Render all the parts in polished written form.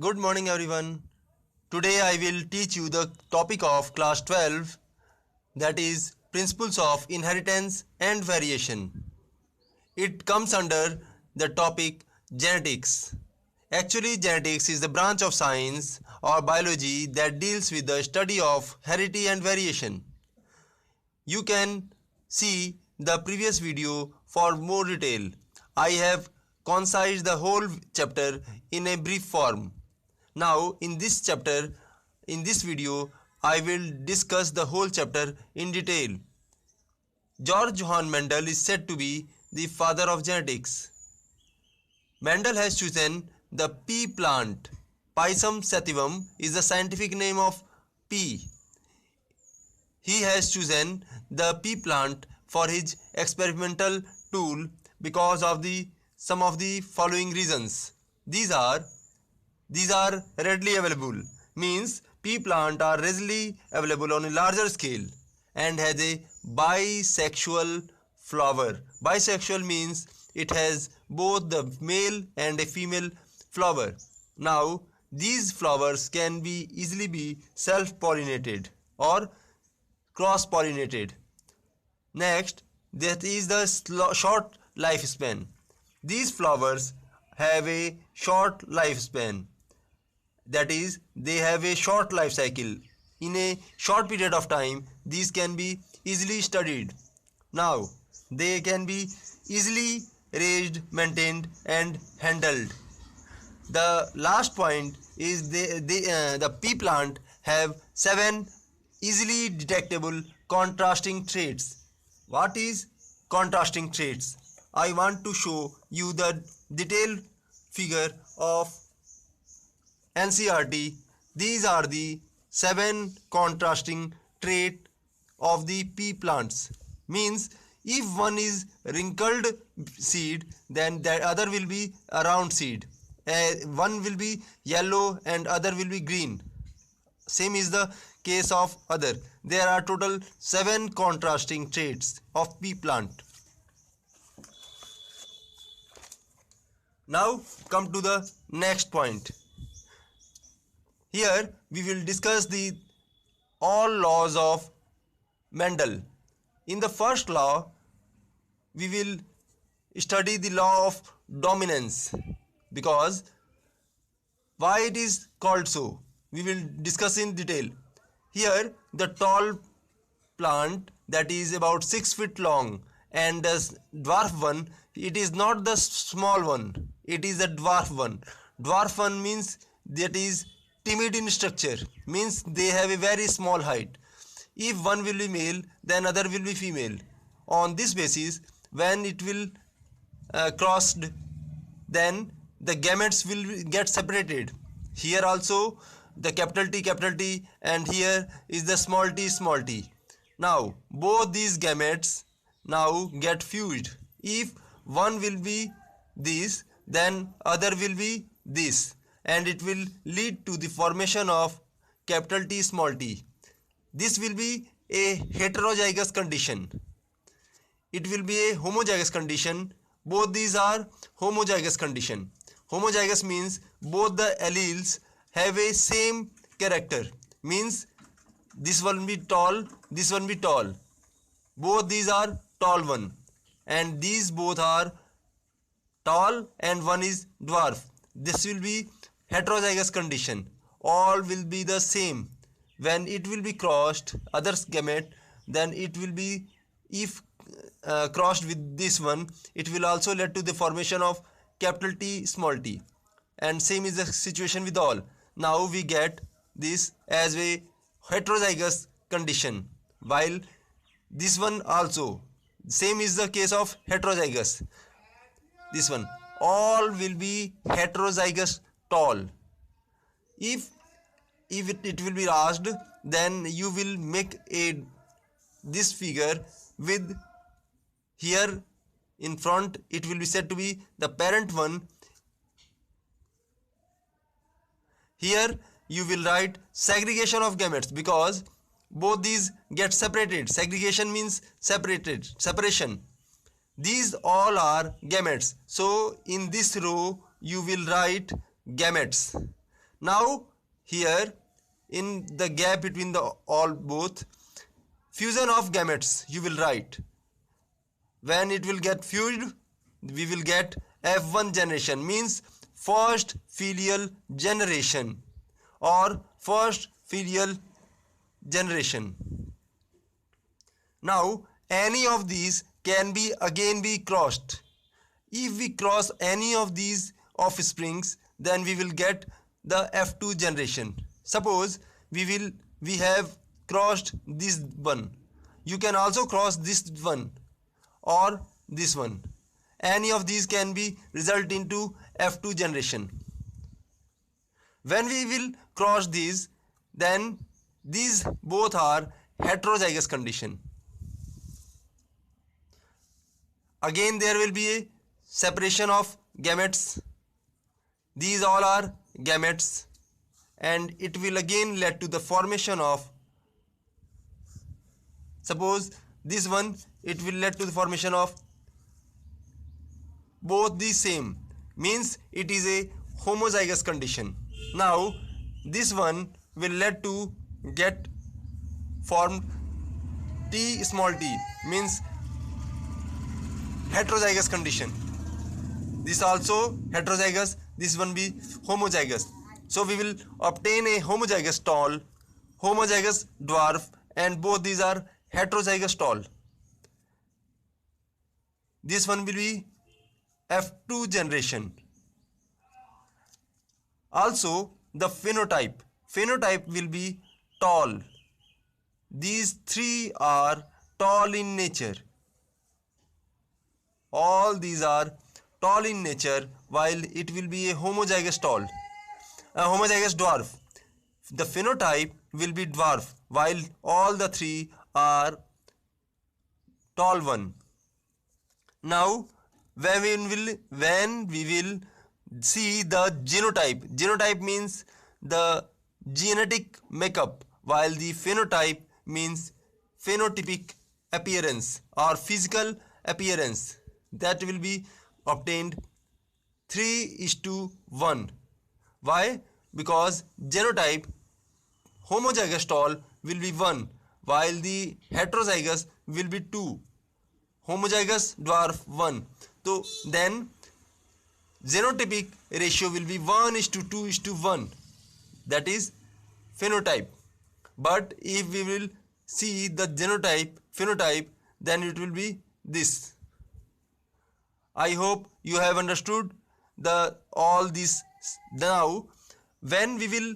Good morning everyone. Today I will teach you the topic of class 12, that is principles of inheritance and variation. It comes under the topic genetics. Actually, genetics is the branch of science or biology that deals with the study of heredity and variation. You can see the previous video for more detail. I have concised the whole chapter in a brief form. Now in this video, I will discuss the whole chapter in detail. George Johann Mendel is said to be the father of genetics. Mendel has chosen the pea plant. Pisum sativum is the scientific name of pea. He has chosen the pea plant for his experimental tool because of some of the following reasons. These are readily available, means pea plant are readily available on a larger scale and has a bisexual flower. Bisexual means it has both the male and a female flower. Now these flowers can be easily be self pollinated or cross pollinated. Next, that is the short lifespan. These flowers have a short lifespan, that is they have a short life cycle. In a short period of time these can be easily studied. Now they can be easily raised, maintained and handled. The last point is the pea plant have 7 easily detectable contrasting traits. What is contrasting traits? I want to show you the detailed figure of NCERT. These are the 7 contrasting traits of the pea plants. Means if one is wrinkled seed, then the other will be a round seed. One will be yellow and other will be green. Same is the case of other. There are total 7 contrasting traits of pea plant. Now come to the next point. Here we will discuss the all laws of Mendel. In the first law, we will study the law of dominance. Because why it is called so, we will discuss in detail. Here the tall plant that is about 6 feet long and the dwarf one, it is not the small one, it is the dwarf one. Dwarf one means that is timid in structure, means they have a very small height. If one will be male, then other will be female. On this basis, when it will crossed, then the gametes will get separated. Here also the capital T and here is the small t. Now both these gametes now get fused. If one will be this, then other will be this, and it will lead to the formation of capital T small t. This will be a heterozygous condition. It will be a homozygous condition. Both these are homozygous condition. Homozygous means both the alleles have a same character, means this one be tall, this one be tall. Both these are tall one and these both are tall and one is dwarf. This will be heterozygous condition. All will be the same. When it will be crossed other gamete, then it will be, if crossed with this one, it will also lead to the formation of capital T small t, and same is the situation with all. Now we get this as a heterozygous condition, while this one also same is the case of heterozygous. This one all will be heterozygous tall. If it will be asked, then you will make a this figure with here in front, it will be said to be the parent one. Here you will write segregation of gametes because both these get separated. Segregation means separation. These all are gametes. So in this row you will write gametes. Now here in the gap between the all both, fusion of gametes you will write. When it will get fused, we will get F1 generation, means first filial generation or first filial generation. Now any of these can be again be crossed. If we cross any of these offsprings, then we will get the F2 generation. Suppose we have crossed this one. You can also cross this one or this one. Any of these can be result into F2 generation. When we will cross these, then these both are heterozygous condition. Again there will be a separation of gametes. These all are gametes, and it will again lead to the formation of, suppose this one, it will lead to the formation of both the same, means it is a homozygous condition. Now this one will lead to get formed T small t, means heterozygous condition. This also heterozygous, this one be homozygous. So we will obtain a homozygous tall, homozygous dwarf, and both these are heterozygous tall. This one will be F2 generation. Also the phenotype will be tall. These three are tall in nature. All these are tall in nature, while it will be a homozygous tall, a homozygous dwarf. The phenotype will be dwarf, while all the three are tall one. Now when we will see the genotype means the genetic makeup, while the phenotype means phenotypic appearance or physical appearance. That will be obtained 3:1. Why? Because genotype homozygous tall will be 1, while the heterozygous will be 2, homozygous dwarf 1. So then genotypic ratio will be 1:2:1, that is phenotype. But if we will see the phenotype, then it will be this. I hope you have understood all this. Now when we will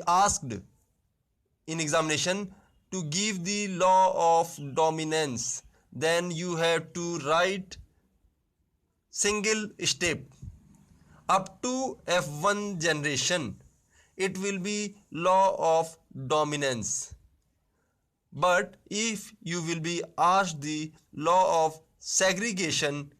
asked in examination to give the law of dominance, then you have to write single step up to F1 generation. It will be law of dominance. But if you will be asked the law of segregation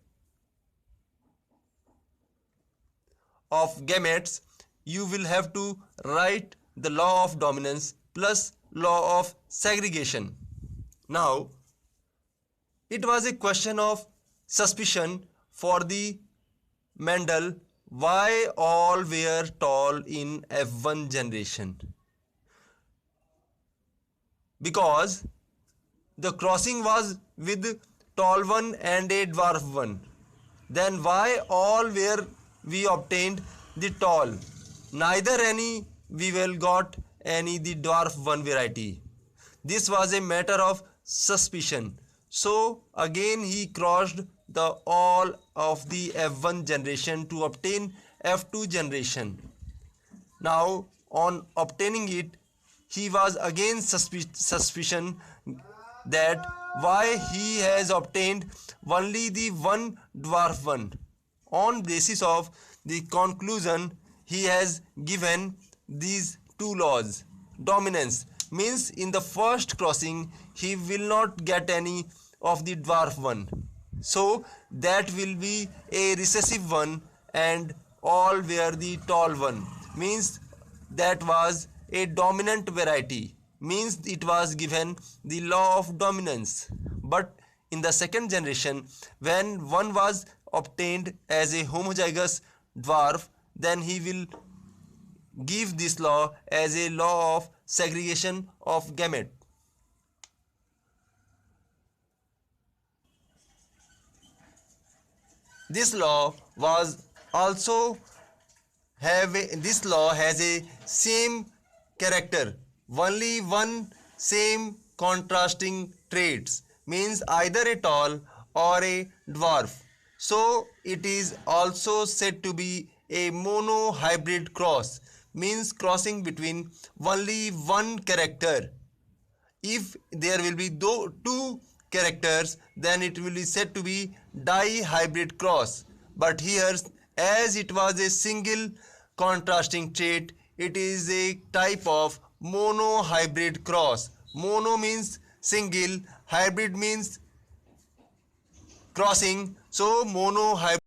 of gametes, you will have to write the law of dominance plus law of segregation. Now it was a question of suspicion for the Mendel, why all were tall in F1 generation? Because the crossing was with tall one and a dwarf one. Then why all were we obtained the tall? Neither any we will got any the dwarf one variety. This was a matter of suspicion. So again he crossed the all of the F1 generation to obtain F2 generation. Now on obtaining it, he was again suspicion that why he has obtained only the one dwarf one. On basis of the conclusion, he has given these two laws. Dominance means in the first crossing he will not get any of the dwarf one, so that will be a recessive one, and all were the tall one, means that was a dominant variety, means it was given the law of dominance. But in the second generation, when one was obtained as a homozygous dwarf, then he will give this law as a law of segregation of gamete. This law was also this law has a same character, only one same contrasting traits, means either a tall or a dwarf. So it is also said to be a monohybrid cross, means crossing between only one character. If there will be two characters, then it will be said to be dihybrid cross. But here, as it was a single contrasting trait, it is a type of monohybrid cross. Mono means single, hybrid means crossing. So monohybrid